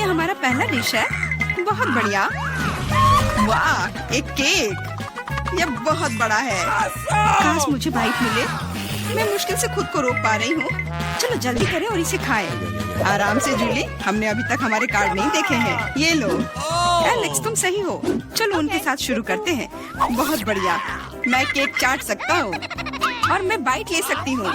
हमारा पहला डिश है। बहुत बढ़िया। वाह, एक केक। ये बहुत बड़ा है। काश मुझे बाइट मिले। मैं मुश्किल से खुद को रोक पा रही हूँ। चलो जल्दी करें और इसे खाएं। आराम से जूली, हमने अभी तक हमारे कार्ड नहीं देखे हैं। ये लो। एलेक्स, तुम सही हो। चलो उनके साथ शुरू करते हैं। बहुत बढ़िया। मैं केक चाट सकता हूँ और मैं बाइट ले सकती हूँ।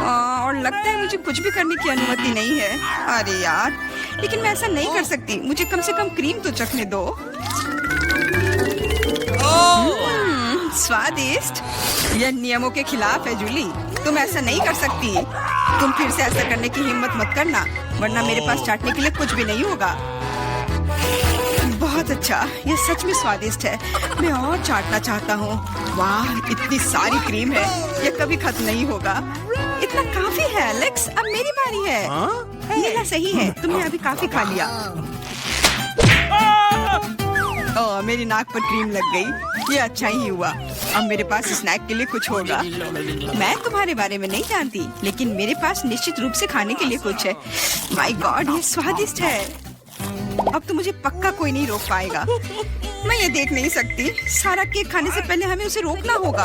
और लगता है मुझे कुछ भी करने की अनुमति नहीं है। अरे यार, लेकिन मैं ऐसा नहीं कर सकती। मुझे कम से कम क्रीम तो चखने दो। स्वादिष्ट। यह नियमों के खिलाफ है जूली। तुम ऐसा नहीं कर सकती। तुम फिर से ऐसा करने की हिम्मत मत करना, वरना मेरे पास चाटने के लिए कुछ भी नहीं होगा। बहुत अच्छा, ये सच में स्वादिष्ट है। मैं और चाटना चाहता हूँ। वाह, इतनी सारी क्रीम है। ये कभी खत्म नहीं होगा। इतना काफी है एलेक्स। अब मेरी बारी है। मेरा सही है, तुमने अभी काफी खा लिया। ओह, मेरी नाक पर क्रीम लग गई। ये अच्छा ही हुआ। अब मेरे पास स्नैक के लिए कुछ होगा। मैं तुम्हारे बारे में नहीं जानती, लेकिन मेरे पास निश्चित रूप से खाने के लिए कुछ है। माय गॉड, ये स्वादिष्ट है। अब तो मुझे पक्का कोई नहीं रोक पाएगा। मैं ये देख नहीं सकती। सारा केक खाने से पहले हमें उसे रोकना होगा।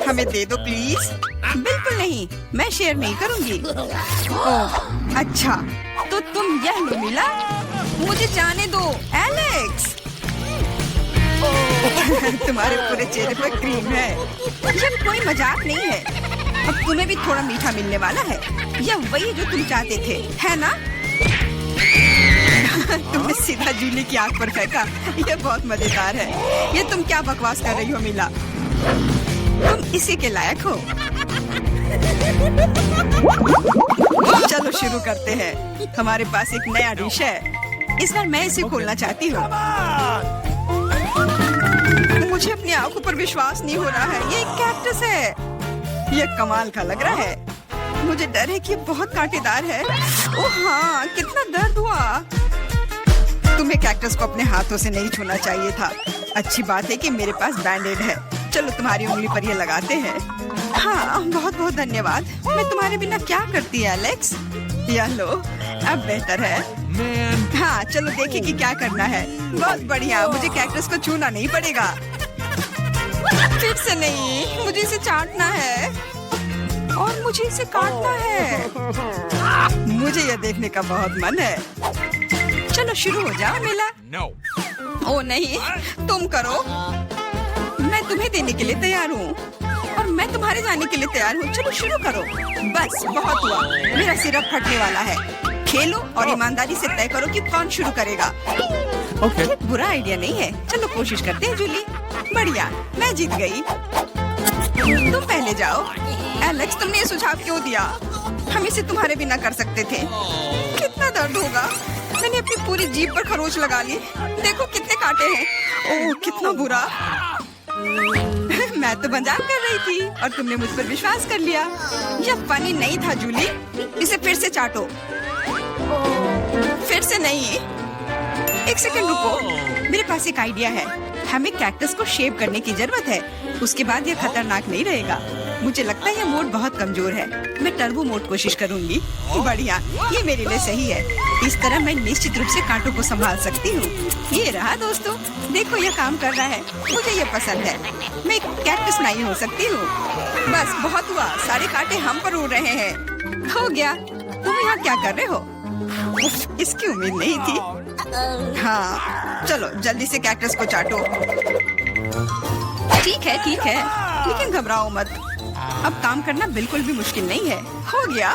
हमें दे दो प्लीज। बिल्कुल नहीं, मैं शेयर नहीं करूंगी। ओह, अच्छा, तो तुम यह लो मिला। मुझे जाने दो एलेक्स। तुम्हारे पूरे चेहरे पर क्रीम है। ये कोई मजाक नहीं है। अब तुम्हें भी थोड़ा मीठा मिलने वाला है। यह वही जो तुम चाहते थे, है ना? तुमने सीधा जूली की आंख पर फेंका। यह बहुत मजेदार है। ये तुम क्या बकवास कर रही हो मिला? तुम इसी के लायक हो। चलो शुरू करते हैं। हमारे पास एक नया डिश है। इस बार मैं इसे खोलना चाहती हूँ। मुझे अपनी आंखों पर विश्वास नहीं हो रहा है। ये एक कैक्टस है। ये कमाल का लग रहा है। मुझे डर है कि ये बहुत कांटेदार है। ओह हाँ, कितना दर्द हुआ। तुम्हें कैक्टस को अपने हाथों से नहीं छूना चाहिए था। अच्छी बात है कि मेरे पास बैंडेड है। चलो तुम्हारी उंगली पर ये लगाते हैं। हाँ, बहुत बहुत धन्यवाद। मैं तुम्हारे बिना क्या करती है एलेक्स? यह लो, अब बेहतर है। हाँ, चलो देखें कि क्या करना है। बहुत बढ़िया, मुझे कैक्टस को छूना नहीं पड़ेगा। फिर से नहीं, मुझे इसे चाटना है और मुझे इसे काटना है। मुझे यह देखने का बहुत मन है। चलो शुरू हो जाओ मिला। ओ नहीं, तुम करो। मैं तुम्हें देने के लिए तैयार हूँ और मैं तुम्हारे जाने के लिए तैयार हूँ। चलो शुरू करो। बस बहुत हुआ, मेरा सिर अब फटने वाला है। खेलो और ईमानदारी से तय करो कि कौन शुरू करेगा। ओके। बुरा आइडिया नहीं है। चलो कोशिश करते हैं जूली। बढ़िया, मैं जीत गई। तुम पहले जाओ। एलेक्स, तुमने ये सुझाव क्यों दिया? हम इसे तुम्हारे बिना कर सकते थे। कितना दर्द होगा। मैंने अपनी पूरी जीभ पर खरोच लगा ली। देखो कितने कांटे हैं। ओह, कितना बुरा। मैं तो मजाक कर रही थी और तुमने मुझ पर विश्वास कर लिया। यह फनी नहीं था जूली। इसे फिर से चाटो। फिर से नहीं। एक सेकंड रुको, मेरे पास एक आइडिया है। हमें कैक्टस को शेप करने की जरूरत है। उसके बाद यह खतरनाक नहीं रहेगा। मुझे लगता है यह मोड बहुत कमजोर है। मैं टर्बो मोड कोशिश करूंगी। बढ़िया, ये मेरे लिए सही है। इस तरह मैं निश्चित रूप से कांटों को संभाल सकती हूँ। ये रहा दोस्तों, देखो यह काम कर रहा है। मुझे ये पसंद है। मैं एक कैक्टस नहीं हो सकती हूँ। बस बहुत हुआ, सारे कांटे हम पर उड़ रहे हैं। हो गया। तुम यहाँ क्या कर रहे हो? इसकी उम्मीद नहीं थी। हाँ, चलो जल्दी से कैक्टस को चाटो। ठीक है, लेकिन घबराओ मत। अब काम करना बिल्कुल भी मुश्किल नहीं है। हो गया।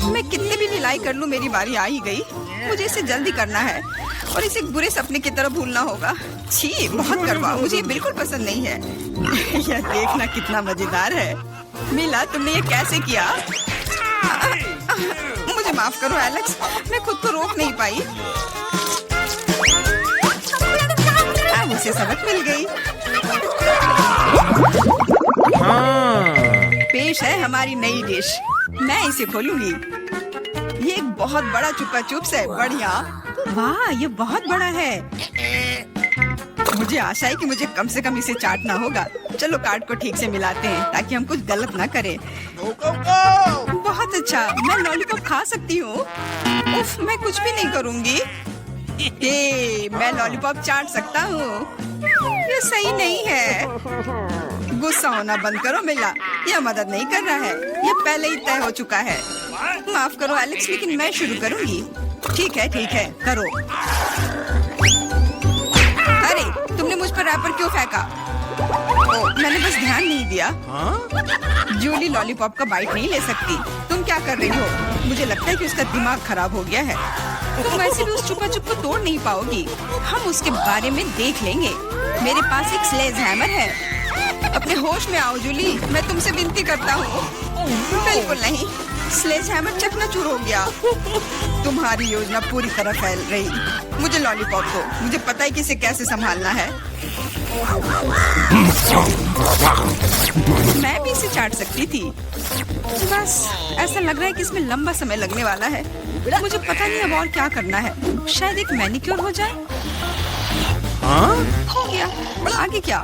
मैं कितने भी ढिलाई कर लूं, मेरी बारी आ ही गई। मुझे इसे जल्दी करना है और इसे बुरे सपने की तरह भूलना होगा। छी, बहुत करवाओ। मुझे ये बिल्कुल पसंद नहीं है। यह देखना कितना मजेदार है। मिला, तुमने ये कैसे किया? मुझे माफ करो एलेक्स, मैं खुद को रोक नहीं पाई। अब उसे सबक मिल गई। पेश है हमारी नई डिश। मैं इसे खोलूंगी। ये एक बहुत बड़ा चुपा चुप्स है। बढ़िया। वाह, ये बहुत बड़ा है। मुझे आशा है कि मुझे कम से कम इसे चाटना होगा। चलो कार्ड को ठीक से मिलाते हैं ताकि हम कुछ गलत ना करें। बहुत अच्छा, मैं लॉलीपॉप खा सकती हूँ। उफ, मैं कुछ भी नहीं करूँगी। मैं लॉलीपॉप चाट सकता हूँ। ये सही नहीं है। गुस्सा होना बंद करो मिला, यह मदद नहीं कर रहा है। यह पहले ही तय हो चुका है। माफ करो एलेक्स, लेकिन मैं शुरू करूँगी। ठीक है, करो। अरे, तुमने मुझ पर रैपर क्यों फेंका? मैंने बस ध्यान नहीं दिया। जूली लॉलीपॉप का बाइट नहीं ले सकती। तुम क्या कर रही हो? मुझे लगता है कि उसका दिमाग खराब हो गया है। तुम वैसे भी उस चुपा चुप को तोड़ नहीं पाओगी। हम उसके बारे में देख लेंगे। मेरे पास एक स्लेज हैमर है। अपने होश में आओ जूली, मैं तुमसे विनती करता हूँ। बिल्कुल नहीं, स्लेज हैमर चकनाचूर हो गया। तुम्हारी योजना पूरी तरह फैल रही। मुझे लॉलीपॉप दो, मुझे पता है कि इसे कैसे संभालना है। मैं भी इसे चाट सकती थी। बस ऐसा लग रहा है कि इसमें लंबा समय लगने वाला है। मुझे पता नहीं अब और क्या करना है। शायद एक मैनिक्योर हो जाए। हो गया, आगे क्या?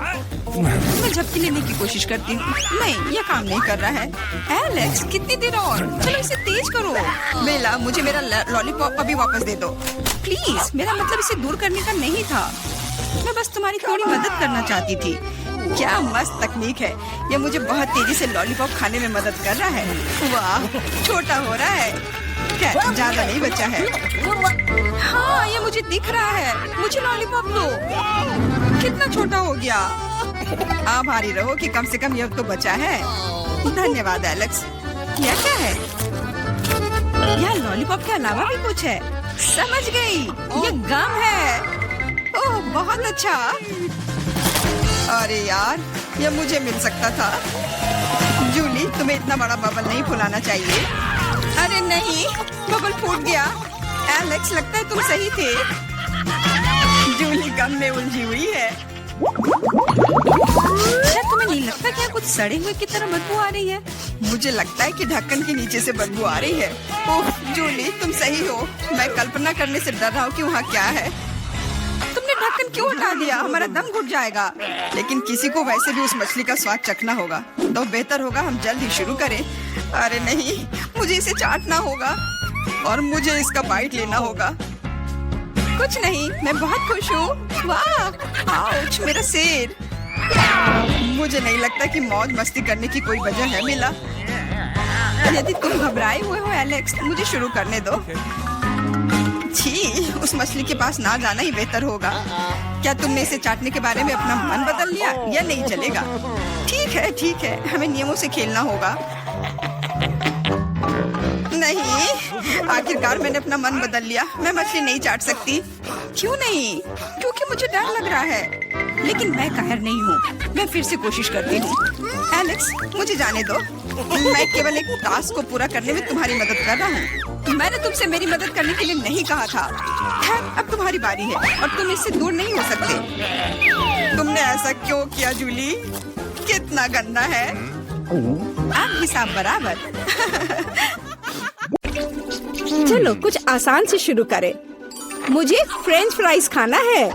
मैं झपकी लेने की कोशिश करती हूँ। नहीं, यह काम नहीं कर रहा है। एलेक्स, कितनी देर और? चलो इसे तेज करो। बेला, मुझे मेरा लॉलीपॉप अभी वापस दे दो प्लीज। मेरा मतलब इसे दूर करने का नहीं था। मैं बस तुम्हारी थोड़ी मदद करना चाहती थी। क्या मस्त तकनीक है। यह मुझे बहुत तेजी से लॉलीपॉप खाने में मदद कर रहा है। वाह, छोटा हो रहा है। क्या ज्यादा नहीं बचा है? हाँ, ये मुझे दिख रहा है। मुझे लॉलीपॉप दो। कितना छोटा हो गया। आभारी रहो कि कम से कम यह तो बचा है। धन्यवाद एलेक्स। यह क्या है? यह लॉलीपॉप के अलावा भी कुछ है। समझ गई, ये गम है। ओह, बहुत अच्छा। अरे यार, यह मुझे मिल सकता था। जूली, तुम्हें इतना बड़ा बबल नहीं फुलाना चाहिए। अरे नहीं, बबल फूट गया। एलेक्स, लगता है तुम सही थे। जूली गम में उलझी हुई है। क्या तुम्हें नहीं लगता कि कुछ सड़े हुए की तरह बदबू आ रही है? मुझे लगता है कि ढक्कन के नीचे से बदबू आ रही है। ओह जूली, तुम सही हो। मैं कल्पना करने से डर रहा हूँ कि वहाँ क्या है। तुमने ढक्कन क्यों हटा दिया? हमारा दम घुट जाएगा। लेकिन किसी को वैसे भी उस मछली का स्वाद चखना होगा, तो बेहतर होगा हम जल्द ही शुरू करें। अरे नहीं, मुझे इसे चाटना होगा और मुझे इसका बाइट लेना होगा। कुछ नहीं, मैं बहुत खुश हूँ। वाह, आउच, मेरा सिर। मुझे नहीं लगता कि मौज मस्ती करने की कोई वजह है मिला। यदि तुम घबराए हुए हो एलेक्स, मुझे शुरू करने दो। छी, उस मछली के पास ना जाना ही बेहतर होगा। क्या तुमने इसे चाटने के बारे में अपना मन बदल लिया? या नहीं चलेगा? ठीक है, हमें नियमों से खेलना होगा। नहीं, आखिरकार मैंने अपना मन बदल लिया। मैं मछली नहीं चाट सकती। क्यों नहीं? क्योंकि मुझे डर लग रहा है। लेकिन मैं कायर नहीं हूँ। मैं फिर से कोशिश करती हूँ। एलेक्स, मुझे जाने दो। मैं केवल एक टास्क को पूरा करने में तुम्हारी मदद कर रहा हूँ। मैंने तुमसे मेरी मदद करने के लिए नहीं कहा था। खैर, अब तुम्हारी बारी है और तुम इससे दूर नहीं हो सकते। तुमने ऐसा क्यों किया जूली? कितना गंदा है। अब हिसाब बराबर। चलो कुछ आसान से शुरू करें। मुझे फ्रेंच फ्राइज खाना है।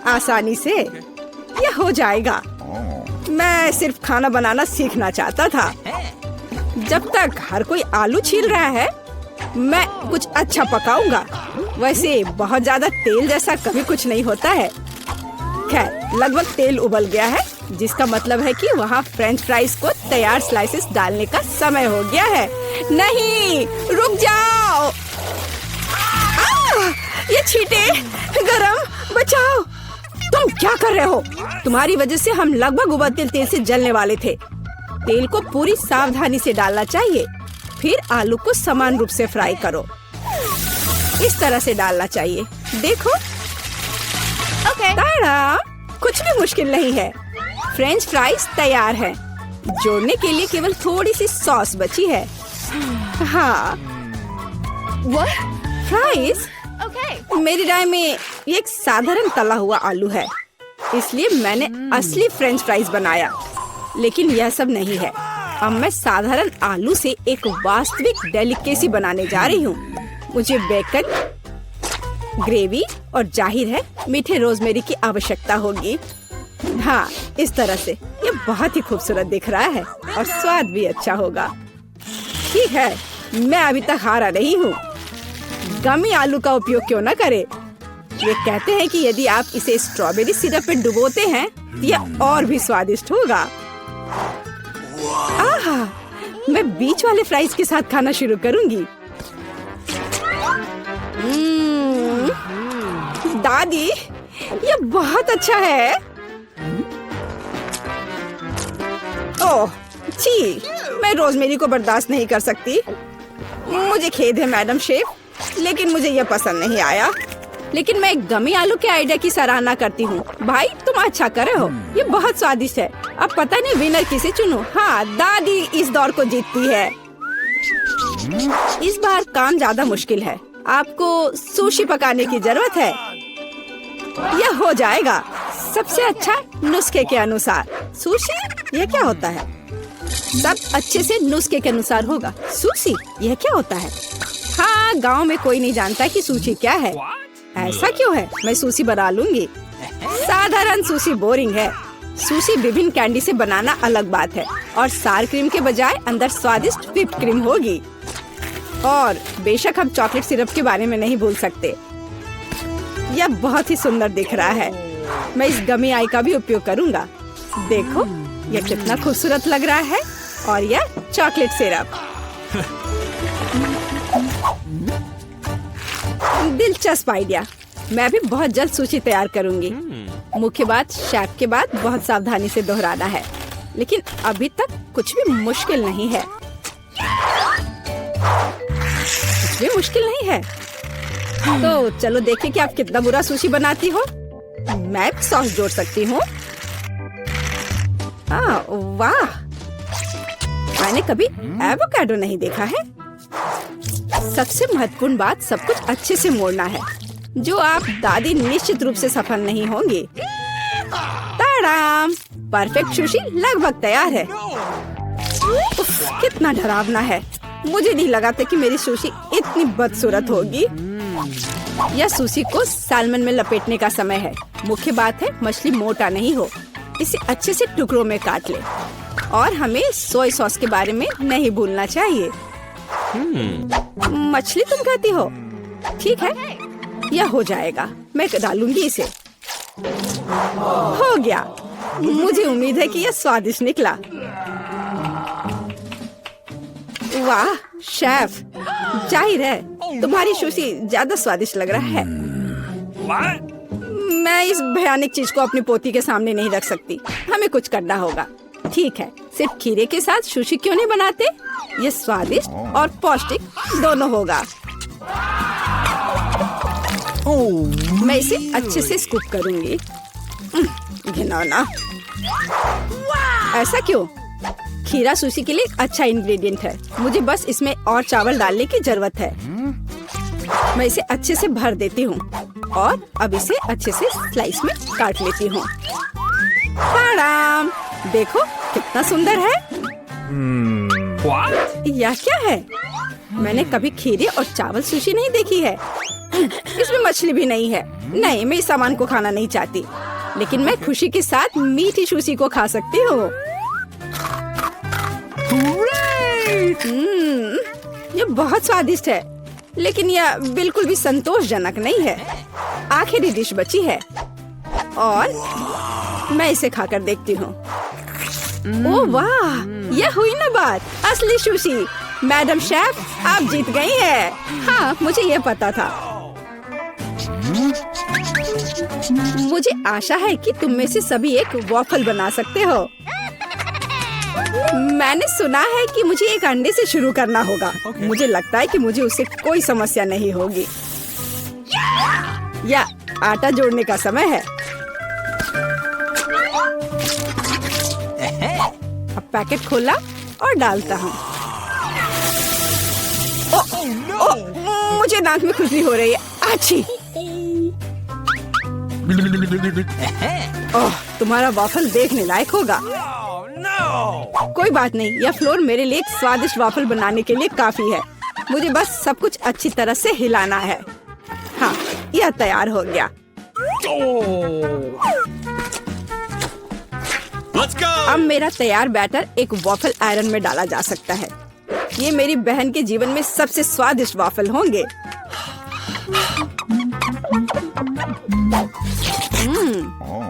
आसानी से यह हो जाएगा। मैं सिर्फ खाना बनाना सीखना चाहता था। जब तक हर कोई आलू छील रहा है, मैं कुछ अच्छा पकाऊंगा। वैसे बहुत ज्यादा तेल जैसा कभी कुछ नहीं होता है। खैर, लगभग तेल उबल गया है, जिसका मतलब है कि वहाँ फ्रेंच फ्राइज को तैयार स्लाइसेस डालने का समय हो गया है। नहीं, रुक जाओ। ये छींटे, गरम, बचाओ। तुम क्या कर रहे हो? तुम्हारी वजह से हम लगभग उबलते तेल से जलने वाले थे। तेल को पूरी सावधानी से डालना चाहिए। फिर आलू को समान रूप से फ्राई करो। इस तरह से डालना चाहिए। देखो, ताड़ा, कुछ भी मुश्किल नहीं है। फ्रेंच फ्राइज तैयार है। जोड़ने के लिए केवल थोड़ी सी सॉस बची है। हाँ, फ्राइज? मेरी राय में ये एक साधारण तला हुआ आलू है, इसलिए मैंने असली फ्रेंच फ्राइज बनाया। लेकिन यह सब नहीं है। अब मैं साधारण आलू से एक वास्तविक डेलिकेसी बनाने जा रही हूँ। मुझे बेकन, ग्रेवी और जाहिर है मीठे रोजमेरी की आवश्यकता होगी। हाँ, इस तरह से ये बहुत ही खूबसूरत दिख रहा है और स्वाद भी अच्छा होगा। ठीक है, मैं अभी तक हारा नहीं हूँ। गमी आलू का उपयोग क्यों न करे। ये कहते हैं कि यदि आप इसे स्ट्रॉबेरी सिरप में डुबोते हैं तो यह और भी स्वादिष्ट होगा। आहा, मैं बीच वाले फ्राइज के साथ खाना शुरू करूंगी। दादी, ये बहुत अच्छा है। ओह, छी, मैं रोजमेरी को बर्दाश्त नहीं कर सकती। मुझे खेद है मैडम शेफ, लेकिन मुझे यह पसंद नहीं आया। लेकिन मैं गमी आलू के आइडिया की सराहना करती हूँ। भाई, तुम अच्छा करे हो, ये बहुत स्वादिष्ट है। अब पता नहीं विनर किसे चुनूं। हाँ, दादी इस दौर को जीतती है। इस बार काम ज्यादा मुश्किल है। आपको सुशी पकाने की जरूरत है। यह हो जाएगा सबसे अच्छा नुस्खे के अनुसार। सुशी, यह क्या होता है? सब अच्छे से नुस्खे के अनुसार होगा। सुशी, यह क्या होता है? हाँ, गांव में कोई नहीं जानता कि सुशी क्या है। ऐसा क्यों है? मैं सुशी बना लूंगी। साधारण सुशी बोरिंग है। सुशी विभिन्न कैंडी से बनाना अलग बात है, और सार क्रीम के बजाय अंदर स्वादिष्ट व्हिप्ड क्रीम होगी। और बेशक हम चॉकलेट सिरप के बारे में नहीं भूल सकते। यह बहुत ही सुंदर दिख रहा है। मैं इस गमी आई का भी उपयोग करूंगा। देखो, यह कितना खूबसूरत लग रहा है। और यह चॉकलेट सिरप। दिलचस्प आइडिया। मैं भी बहुत जल्द सुशी तैयार करूंगी। मुख्य बात, शेफ के बाद बहुत सावधानी से दोहराना है। लेकिन अभी तक कुछ भी मुश्किल नहीं है। कुछ भी मुश्किल नहीं है। तो चलो देखें कि आप कितना बुरा सुशी बनाती हो। मैं सॉस जोड़ सकती हूँ। वाह, मैंने कभी एवोकाडो नहीं देखा है। सबसे महत्वपूर्ण बात, सब कुछ अच्छे से मोड़ना है, जो आप दादी निश्चित रूप से सफल नहीं होंगी। ताड़ाम, परफेक्ट सुशी लगभग तैयार है। उफ, कितना डरावना है। मुझे नहीं लगा था कि मेरी सुशी इतनी बदसूरत होगी। यह सुशी को सालमन में लपेटने का समय है। मुख्य बात है, मछली मोटा नहीं हो। इसे अच्छे से टुकड़ों में काट ले। और हमें सोया सॉस के बारे में नहीं भूलना चाहिए। मछली तुम खाती हो? ठीक है, यह हो जाएगा। मैं डालूंगी इसे। हो गया। मुझे उम्मीद है कि यह स्वादिष्ट निकला। वाह शेफ, जाहिर है तुम्हारी सुशी ज्यादा स्वादिष्ट लग रहा है। मैं इस भयानक चीज को अपनी पोती के सामने नहीं रख सकती। हमें कुछ करना होगा। ठीक है, सिर्फ खीरे के साथ सुशी क्यों नहीं बनाते? ये स्वादिष्ट और पौष्टिक दोनों होगा। मैं इसे अच्छे से स्कूप करूंगी। घिनौना। ऐसा क्यों? खीरा सुशी के लिए एक अच्छा इंग्रेडिएंट है। मुझे बस इसमें और चावल डालने की जरूरत है। मैं इसे अच्छे से भर देती हूँ और अब इसे अच्छे से स्लाइस में काट लेती हूँ। देखो कितना सुंदर है। यह क्या है? मैंने कभी खीरे और चावल सुशी नहीं देखी है। इसमें मछली भी नहीं है। नहीं, मैं इस सामान को खाना नहीं चाहती, लेकिन मैं खुशी के साथ मीठी सुशी को खा सकती हूँ। ये बहुत स्वादिष्ट है, लेकिन यह बिल्कुल भी संतोषजनक नहीं है। आखिरी डिश बची है और मैं इसे खाकर देखती हूँ। ओह वाह, यह हुई ना बात, असली सुशी। मैडम शेफ, आप जीत गई हैं। हाँ, मुझे यह पता था। मुझे आशा है कि तुम में से सभी एक वॉफल बना सकते हो। मैंने सुना है कि मुझे एक अंडे से शुरू करना होगा। मुझे लगता है कि मुझे उससे कोई समस्या नहीं होगी। या आटा जोड़ने का समय है। अब पैकेट खोला और डालता हूँ। मुझे नाक में खुजली हो रही है। आछी। ओह, तुम्हारा वाफल देखने लायक होगा। कोई बात नहीं, यह फ्लोर मेरे लिए एक स्वादिष्ट वाफल बनाने के लिए काफी है। मुझे बस सब कुछ अच्छी तरह से हिलाना है। हाँ, यह तैयार हो गया। अब मेरा तैयार बैटर एक वॉफल आयरन में डाला जा सकता है। ये मेरी बहन के जीवन में सबसे स्वादिष्ट वॉफल होंगे।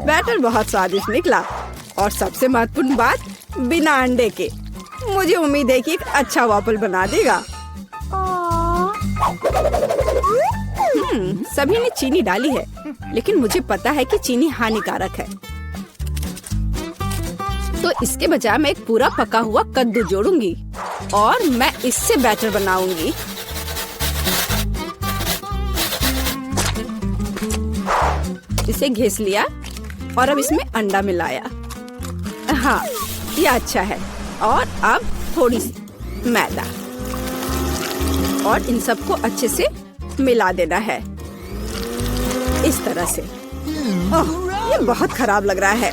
बैटर बहुत स्वादिष्ट निकला और सबसे महत्वपूर्ण बात, बिना अंडे के। मुझे उम्मीद है कि एक अच्छा वॉफल बना देगा। सभी ने चीनी डाली है, लेकिन मुझे पता है कि चीनी हानिकारक है, तो इसके बजाय मैं एक पूरा पका हुआ कद्दू जोड़ूंगी और मैं इससे बैटर बनाऊंगी। इसे घिस लिया और अब इसमें अंडा मिलाया। हाँ, ये अच्छा है। और अब थोड़ी सी मैदा और इन सबको अच्छे से मिला देना है, इस तरह से। ओह, ये बहुत खराब लग रहा है।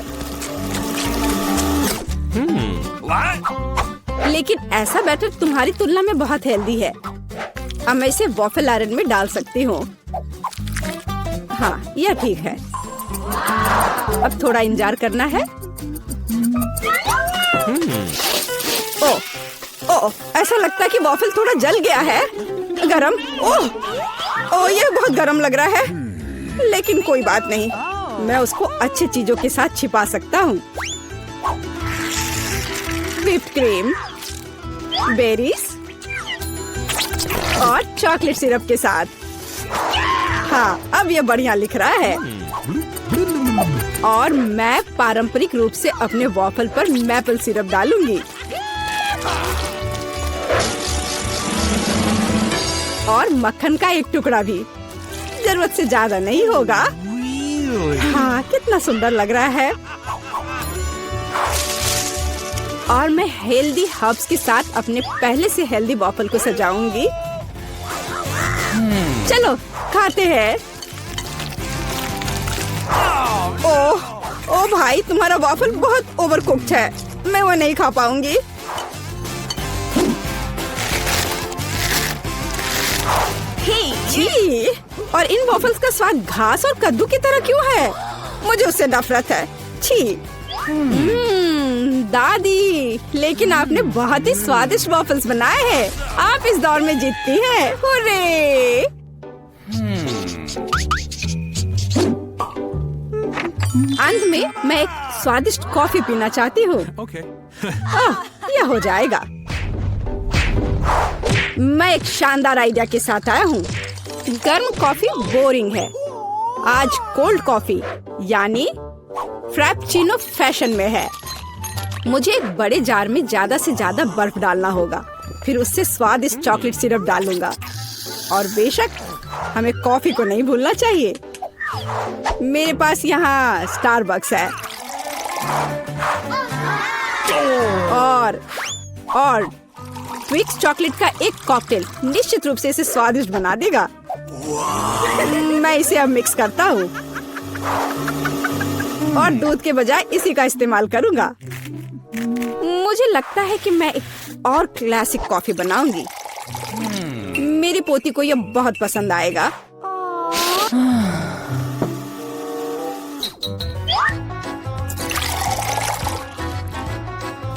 लेकिन ऐसा बैटर तुम्हारी तुलना में बहुत हेल्दी है। अब मैं इसे वॉफल आयरन में डाल सकती हूँ। हाँ, यह ठीक है। अब थोड़ा इंतजार करना है। ओह, ओह, ऐसा लगता है कि वॉफल थोड़ा जल गया है। गरम। ओह, ओह, यह बहुत गरम लग रहा है। लेकिन कोई बात नहीं, मैं उसको अच्छी चीजों के साथ छिपा सकता हूँ। व्हिप्ड क्रीम, बेरीज और चॉकलेट सिरप के साथ। हाँ, अब यह बढ़िया लिख रहा है। और मैं पारंपरिक रूप से अपने वॉफल पर मैपल सिरप डालूंगी और मक्खन का एक टुकड़ा भी। जरूरत से ज्यादा नहीं होगा। हाँ, कितना सुंदर लग रहा है। और मैं हेल्दी हर्ब्स के साथ अपने पहले से हेल्दी वॉफल को सजाऊंगी। चलो खाते हैं। ओह, ओ भाई, तुम्हारा वॉफल बहुत ओवरकुक्ड है। मैं वो नहीं खा पाऊंगी। छी, और इन वॉफल्स का स्वाद घास और कद्दू की तरह क्यों है? मुझे उससे नफरत है। छी। दादी, लेकिन आपने बहुत ही स्वादिष्ट वॉफल्स बनाए हैं। आप इस दौर में जीतती हैं। हुर्रे! अंत में मैं एक स्वादिष्ट कॉफी पीना चाहती हूँ। यह हो जाएगा। मैं एक शानदार आइडिया के साथ आया हूँ। गर्म कॉफी बोरिंग है। आज कोल्ड कॉफी यानी फ्रैप्पुचिनो फैशन में है। मुझे एक बड़े जार में ज्यादा से ज्यादा बर्फ डालना होगा, फिर उससे स्वादिष्ट चॉकलेट सिरप डालूंगा। और बेशक हमें कॉफी को नहीं भूलना चाहिए। मेरे पास यहाँ स्टारबक्स है और ट्विक्स चॉकलेट का एक कॉकटेल निश्चित रूप से इसे स्वादिष्ट बना देगा। मैं इसे अब मिक्स करता हूँ और दूध के बजाय इसी का इस्तेमाल करूँगा। मुझे लगता है कि मैं एक और क्लासिक कॉफी बनाऊंगी। मेरी पोती को यह बहुत पसंद आएगा।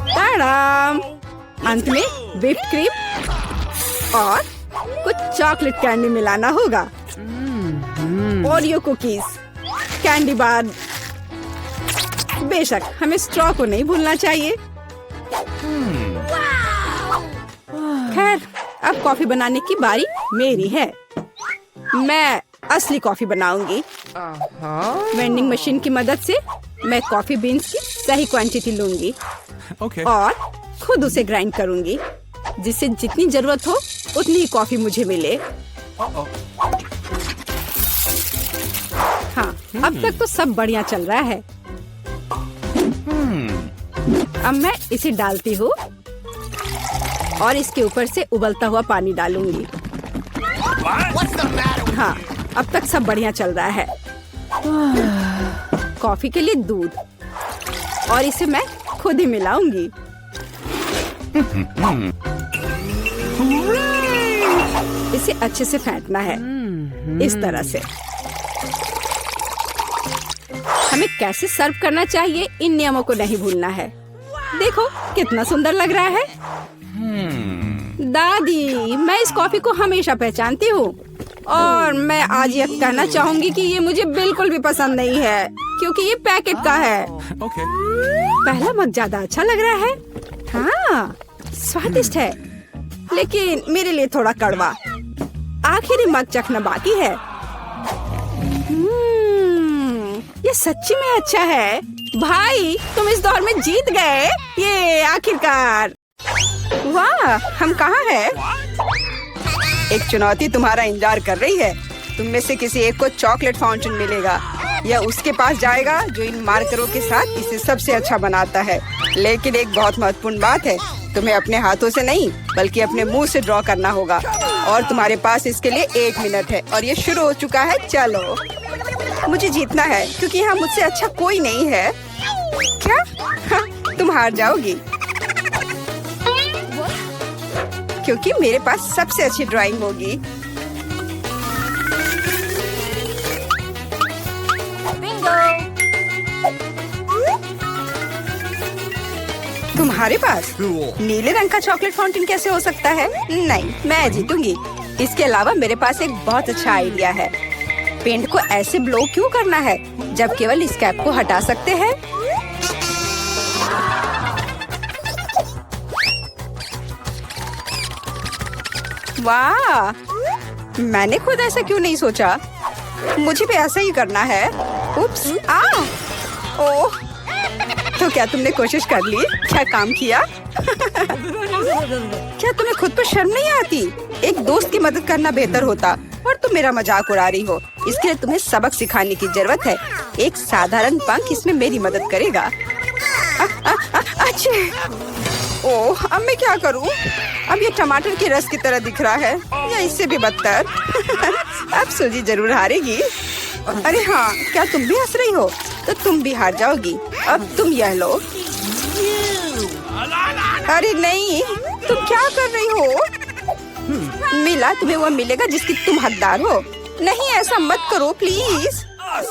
ताड़ाम! अंत में व्हिप्ड क्रीम और कुछ चॉकलेट कैंडी मिलाना होगा। Oreo cookies, candy bar. बेशक हमें स्ट्रॉ को नहीं भूलना चाहिए। खैर, अब कॉफी बनाने की बारी मेरी है। मैं असली कॉफी बनाऊंगी। वेंडिंग मशीन की मदद से मैं कॉफी बीन्स की सही क्वांटिटी लूंगी और खुद उसे ग्राइंड करूंगी, जिससे जितनी जरूरत हो उतनी ही कॉफी मुझे मिले। हाँ, अब तक तो सब बढ़िया चल रहा है। अब मैं इसे डालती हूँ और इसके ऊपर से उबलता हुआ पानी डालूंगी। हाँ, अब तक सब बढ़िया चल रहा है। कॉफी के लिए दूध और इसे मैं खुद ही मिलाऊंगी। इसे अच्छे से फेंटना है, इस तरह से। हमें कैसे सर्व करना चाहिए, इन नियमों को नहीं भूलना है। देखो कितना सुंदर लग रहा है। दादी, मैं इस कॉफी को हमेशा पहचानती हूँ और मैं आज ये कहना चाहूंगी कि ये मुझे बिल्कुल भी पसंद नहीं है क्योंकि ये पैकेट का है। पहला मग ज्यादा अच्छा लग रहा है। हाँ, स्वादिष्ट है, लेकिन मेरे लिए थोड़ा कड़वा। आखिरी मग चखना बाकी है। ये सच्ची में अच्छा है। भाई, तुम इस दौर में जीत गए। ये आखिरकार। वाह, हम कहाँ हैं? एक चुनौती तुम्हारा इंतजार कर रही है। तुम में से किसी एक को चॉकलेट फाउंटेन मिलेगा। यह उसके पास जाएगा जो इन मार्करों के साथ इसे सबसे अच्छा बनाता है। लेकिन एक बहुत महत्वपूर्ण बात है, तुम्हें अपने हाथों से नहीं बल्कि अपने मुंह से ड्रॉ करना होगा और तुम्हारे पास इसके लिए 1 मिनट है और ये शुरू हो चुका है। चलो, मुझे जीतना है क्योंकि यहाँ मुझसे अच्छा कोई नहीं है। क्या? हाँ, तुम हार जाओगी क्योंकि मेरे पास सबसे अच्छी ड्राइंग होगी। तुम्हारे पास नीले रंग का चॉकलेट फाउंटेन कैसे हो सकता है? नहीं, मैं जीतूंगी। इसके अलावा मेरे पास एक बहुत अच्छा आइडिया है। पेंट को ऐसे ब्लो क्यों करना है जब केवल इस कैप को हटा सकते हैं? वाह, मैंने खुद ऐसा क्यों नहीं सोचा? मुझे भी ऐसा ही करना है। उप्स, ओह, तो क्या तुमने कोशिश कर ली? क्या काम किया? क्या तुम्हें खुद पर शर्म नहीं आती? एक दोस्त की मदद करना बेहतर होता और तुम मेरा मजाक उड़ा रही हो। इसके लिए तुम्हें सबक सिखाने की जरूरत है। एक साधारण पंख इसमें मेरी मदद करेगा। अच्छे, ओह, अब मैं क्या करूं? अब ये टमाटर के रस की तरह दिख रहा है या इससे भी बदतर। अब सूजी जरूर हारेगी। अरे हाँ, क्या तुम भी हंस रही हो? तो तुम भी हार जाओगी। अब तुम यह लो। अरे नहीं, तुम क्या कर रही हो? मिला, तुम्हें वो मिलेगा जिसकी तुम हकदार हो। नहीं, ऐसा मत करो प्लीज।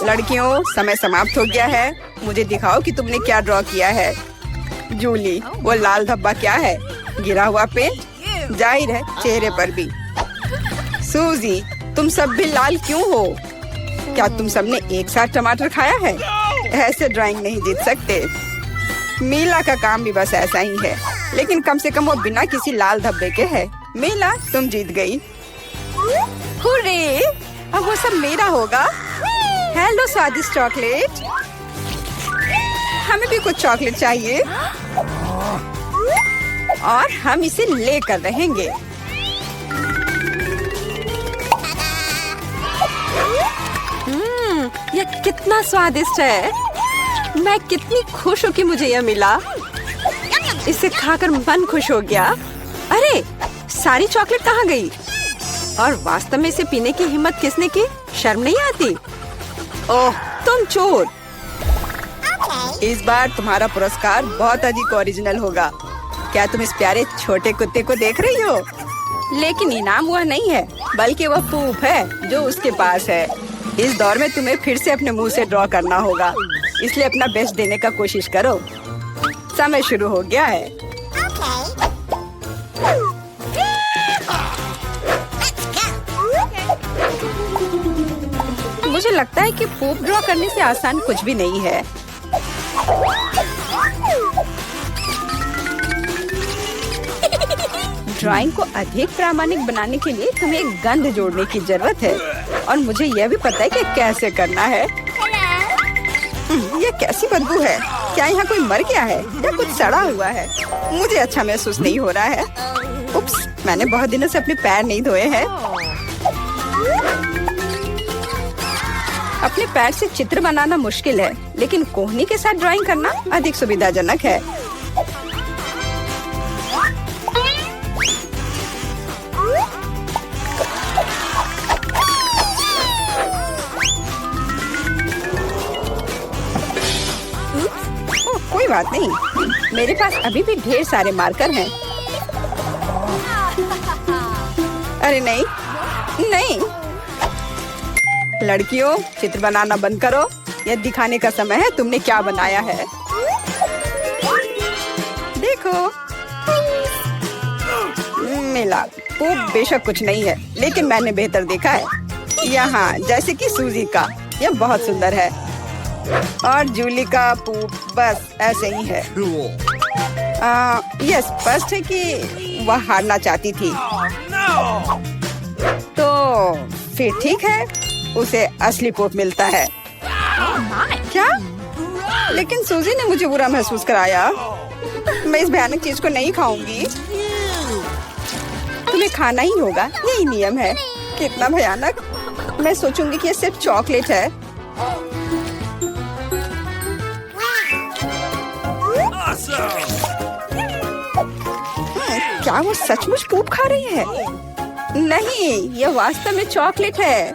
लड़कियों, समय समाप्त हो गया है। मुझे दिखाओ कि तुमने क्या ड्रॉ किया है। जूली, वो लाल धब्बा क्या है? गिरा हुआ पेंट? जाहिर है, चेहरे पर भी। सूजी, तुम सब भी लाल क्यों हो? क्या तुम सबने एक साथ टमाटर खाया है? ऐसे ड्राइंग नहीं जीत सकते। मीला का काम भी बस ऐसा ही है, लेकिन कम से कम वो बिना किसी लाल धब्बे के है। मीला, तुम जीत गई। हुर्रे, अब वो सब मेरा होगा। हेलो स्वादिष्ट चॉकलेट, हमें भी कुछ चॉकलेट चाहिए और हम इसे लेकर रहेंगे। यह कितना स्वादिष्ट है। मैं कितनी खुश हूँ कि मुझे यह मिला। इसे खाकर मन खुश हो गया। अरे, सारी चॉकलेट कहाँ गई? और वास्तव में इसे पीने की हिम्मत किसने की? शर्म नहीं आती? ओह, तुम चोर। इस बार तुम्हारा पुरस्कार बहुत अधिक ओरिजिनल होगा। क्या तुम इस प्यारे छोटे कुत्ते को देख रही हो? लेकिन इनाम वह नहीं है, बल्कि वह पूप है जो उसके पास है। इस दौर में तुम्हें फिर से अपने मुंह से ड्रॉ करना होगा, इसलिए अपना बेस्ट देने का कोशिश करो। समय शुरू हो गया है। मुझे लगता है कि पूप ड्रॉ करने से आसान कुछ भी नहीं है। ड्राइंग को अधिक प्रामाणिक बनाने के लिए तुम्हें एक गंध जोड़ने की जरूरत है और मुझे यह भी पता है कि कैसे करना है। यह कैसी बदबू है? क्या यहाँ कोई मर गया है या कुछ सड़ा हुआ है? मुझे अच्छा महसूस नहीं हो रहा है। उप्स, मैंने बहुत दिनों से अपने पैर नहीं धोए हैं। अपने पैर से चित्र बनाना मुश्किल है, लेकिन कोहनी के साथ ड्राइंग करना अधिक सुविधाजनक है। कोई बात नहीं, मेरे पास अभी भी ढेर सारे मार्कर हैं। अरे नहीं, नहीं। लड़कियों, चित्र बनाना बंद करो। यह दिखाने का समय है तुमने क्या बनाया है। देखो, महिला वो बेशक कुछ नहीं है, लेकिन मैंने बेहतर देखा है। यहाँ जैसे कि सूजी का, यह बहुत सुंदर है। और जूली का पूप बस ऐसे ही है। यह स्पष्ट है कि वह हारना चाहती थी। तो फिर ठीक है, उसे असली पूप मिलता है। क्या? लेकिन सूजी ने मुझे बुरा महसूस कराया। मैं इस भयानक चीज को नहीं खाऊंगी। तुम्हें खाना ही होगा, यही नियम है। कितना भयानक। मैं सोचूंगी कि ये सिर्फ चॉकलेट है। क्या वो सचमुच पूप खा रही है? नहीं, यह वास्तव में चॉकलेट है।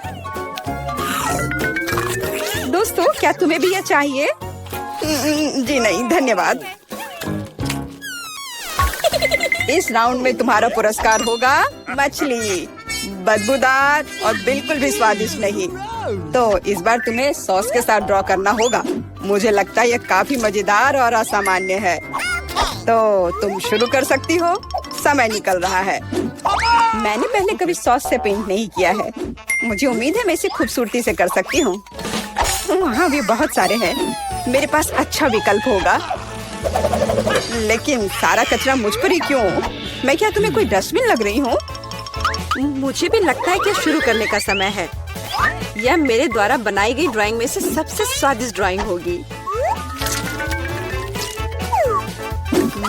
दोस्तों, क्या तुम्हें भी यह चाहिए? जी नहीं, धन्यवाद। इस राउंड में तुम्हारा पुरस्कार होगा मछली, बदबूदार और बिल्कुल भी स्वादिष्ट नहीं। तो इस बार तुम्हें सॉस के साथ ड्रॉ करना होगा। मुझे लगता है यह काफी मजेदार और असामान्य है। तो तुम शुरू कर सकती हो, समय निकल रहा है। मैंने पहले कभी सॉस से पेंट नहीं किया है। मुझे उम्मीद है मैं इसे खूबसूरती से कर सकती हूँ। वहाँ भी बहुत सारे हैं। मेरे पास अच्छा विकल्प होगा, लेकिन सारा कचरा मुझ पर ही क्यों? मैं क्या तुम्हें कोई डस्टबिन लग रही हूँ? मुझे भी लगता है कि शुरू करने का समय है। यह मेरे द्वारा बनाई गई ड्राइंग में से सबसे स्वादिष्ट ड्राइंग होगी।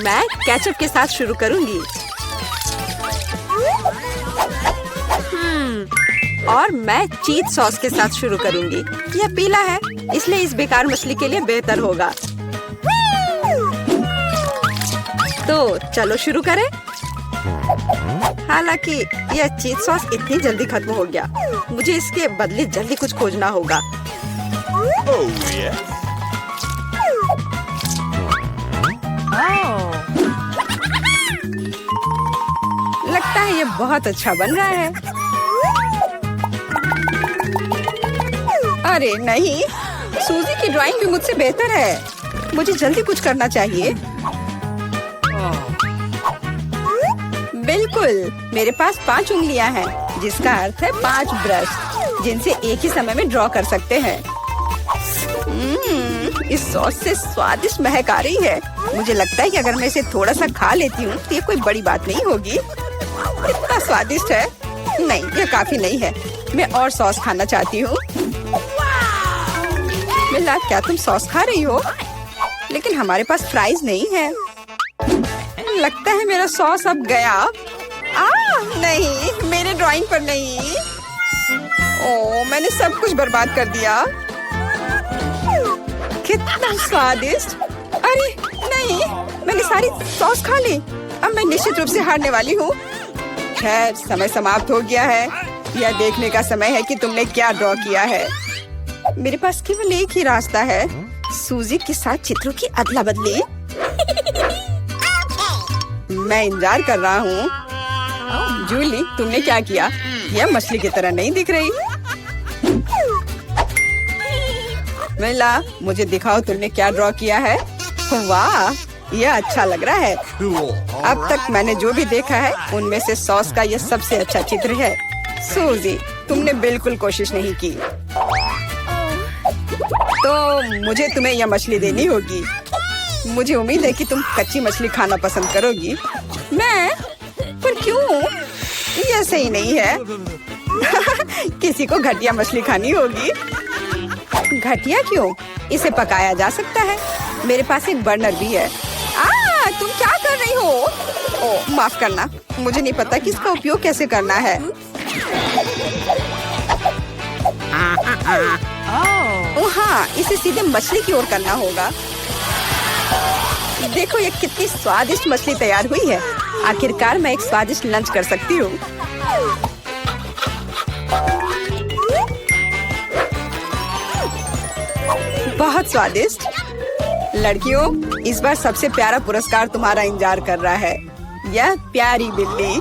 मैं केचप के साथ शुरू करूंगी। और मैं चीज सॉस के साथ शुरू करूंगी। यह पीला है, इसलिए इस बेकार मछली के लिए बेहतर होगा। तो चलो शुरू करें। हालांकि यह चीज सॉस इतनी जल्दी खत्म हो गया, मुझे इसके बदले जल्दी कुछ खोजना होगा। लगता है यह बहुत अच्छा बन रहा है। अरे नहीं, सूजी की ड्राइंग भी मुझसे बेहतर है। मुझे जल्दी कुछ करना चाहिए। बिल्कुल, मेरे पास 5 उंगलियां हैं, जिसका अर्थ है 5 ब्रश, जिनसे एक ही समय में ड्रॉ कर सकते हैं। इस सॉस से स्वादिष्ट महक आ रही है। मुझे लगता है कि अगर मैं इसे थोड़ा सा खा लेती हूँ तो ये कोई बड़ी बात नहीं होगी। इतना स्वादिष्ट है। नहीं, यह काफी नहीं है। मैं और सॉस खाना चाहती हूँ। मिला, क्या तुम सॉस खा रही हो? लेकिन हमारे पास फ्राइज नहीं है। लगता है मेरा सॉस अब गया। नहीं, मेरे ड्राइंग पर नहीं। ओह, मैंने सब कुछ बर्बाद कर दिया। कितना स्वादिष्ट। अरे नहीं, मैंने सारी सॉस खा ली। अब मैं निश्चित रूप से हारने वाली हूँ। खैर, समय समाप्त हो गया है। यह देखने का समय है कि तुमने क्या ड्रॉ किया है। मेरे पास केवल एक ही रास्ता है, सूजी के साथ चित्रों की अदला बदली। मैं इंतजार कर रहा हूँ। जूली, तुमने क्या किया? यह मछली की तरह नहीं दिख रही। मिला, मुझे दिखाओ तुमने क्या ड्रॉ किया है। वाह, यह अच्छा लग रहा है। अब तक मैंने जो भी देखा है उनमें से सॉस का यह सबसे अच्छा चित्र है। सूजी, तुमने बिल्कुल कोशिश नहीं की। तो मुझे तुम्हें यह मछली देनी होगी। मुझे उम्मीद है कि तुम कच्ची मछली खाना पसंद करोगी। मैं? पर क्यों? यह सही नहीं है। किसी को घटिया मछली खानी होगी। घटिया क्यों? इसे पकाया जा सकता है। मेरे पास एक बर्नर भी है। तुम क्या कर रही हो? ओह, माफ करना, मुझे नहीं पता कि इसका उपयोग कैसे करना है। ओह हाँ, इसे सीधे मछली की ओर करना होगा। देखो ये कितनी स्वादिष्ट मछली तैयार हुई है। आखिरकार मैं एक स्वादिष्ट लंच कर सकती हूँ। बहुत स्वादिष्ट। लड़कियों, इस बार सबसे प्यारा पुरस्कार तुम्हारा इंतजार कर रहा है। यह प्यारी बिल्ली।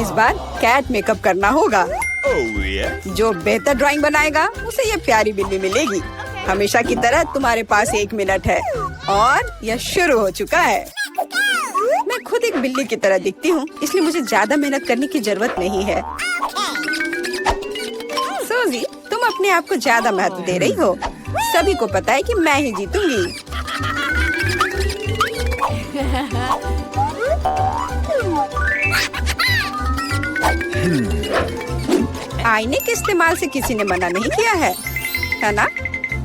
इस बार कैट मेकअप करना होगा। जो बेहतर ड्राइंग बनाएगा उसे यह प्यारी बिल्ली मिलेगी। हमेशा की तरह तुम्हारे पास 1 मिनट है और यह शुरू हो चुका है। बिल्ली की तरह दिखती हूँ, इसलिए मुझे ज्यादा मेहनत करने की जरूरत नहीं है। सूजी, तुम अपने आप को ज्यादा महत्व दे रही हो। सभी को पता है कि मैं ही जीतूंगी। आईने के इस्तेमाल से किसी ने मना नहीं किया है ना?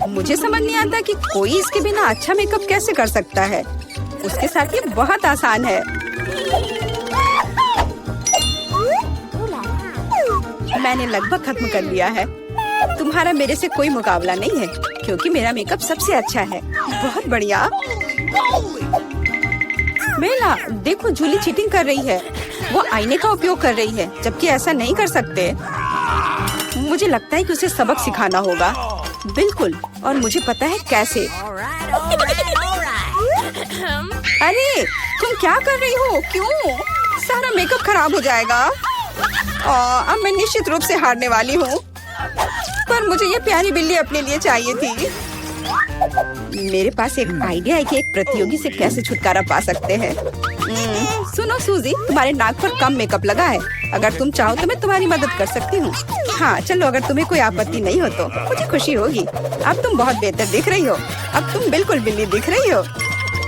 मुझे समझ नहीं आता कि कोई इसके बिना अच्छा मेकअप कैसे कर सकता है। उसके साथ ये बहुत आसान है। मैंने लगभग खत्म कर लिया है। तुम्हारा मेरे से कोई मुकाबला नहीं है, क्योंकि मेरा मेकअप सबसे अच्छा है। बहुत बढ़िया। मेला, देखो जूली चीटिंग कर रही है। वो आईने का उपयोग कर रही है, जबकि ऐसा नहीं कर सकते। मुझे लगता है कि उसे सबक सिखाना होगा। बिल्कुल, और मुझे पता है कैसे। अरे, तुम क्या कर रही हो? क्यों? सारा मेकअप खराब हो जाएगा। अब मैं निश्चित रूप से हारने वाली हूँ। पर मुझे ये प्यारी बिल्ली अपने लिए चाहिए थी। मेरे पास एक आइडिया है कि एक प्रतियोगी से कैसे छुटकारा पा सकते हैं। सुनो सूजी, तुम्हारे नाक पर कम मेकअप लगा है। अगर तुम चाहो तो मैं तुम्हारी मदद कर सकती हूँ। हाँ चलो, अगर तुम्हें कोई आपत्ति नहीं हो तो मुझे खुशी होगी। अब तुम बहुत बेहतर दिख रही हो। अब तुम बिल्कुल बिल्ली दिख रही हो।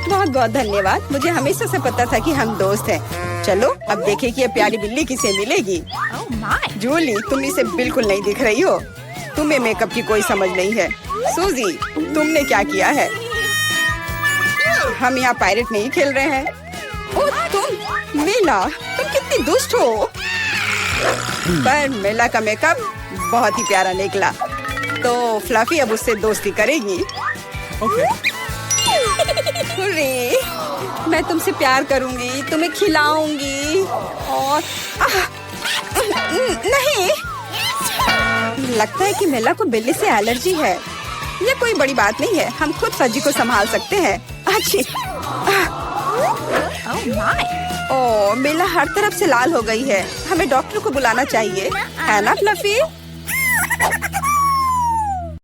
बहुत बहुत धन्यवाद। मुझे हमेशा से पता था कि हम दोस्त हैं। चलो अब देखें कि ये प्यारी बिल्ली किसे मिलेगी। जूली, तुम इसे बिल्कुल नहीं दिख रही हो। तुम्हें मेकअप की कोई समझ नहीं है। सूजी, तुमने क्या किया है? हम यहाँ पायरेट नहीं खेल रहे हैं। ओह तुम, मेला, तुम कितनी दुष्ट हो। पर मेला का मेकअप बहुत ही प्यारा निकला, तो फ्लफी अब उससे दोस्ती करेगी। हुर्रे, मैं तुमसे प्यार करूंगी, तुम्हें खिलाऊंगी और नहीं, लगता है कि मेला को बिल्ली से एलर्जी है। ये कोई बड़ी बात नहीं है, हम खुद फज्जी को संभाल सकते हैं। अच्छी। ओह, मेला हर तरफ से लाल हो गई है। हमें डॉक्टर को बुलाना चाहिए, है ना फ्लफी?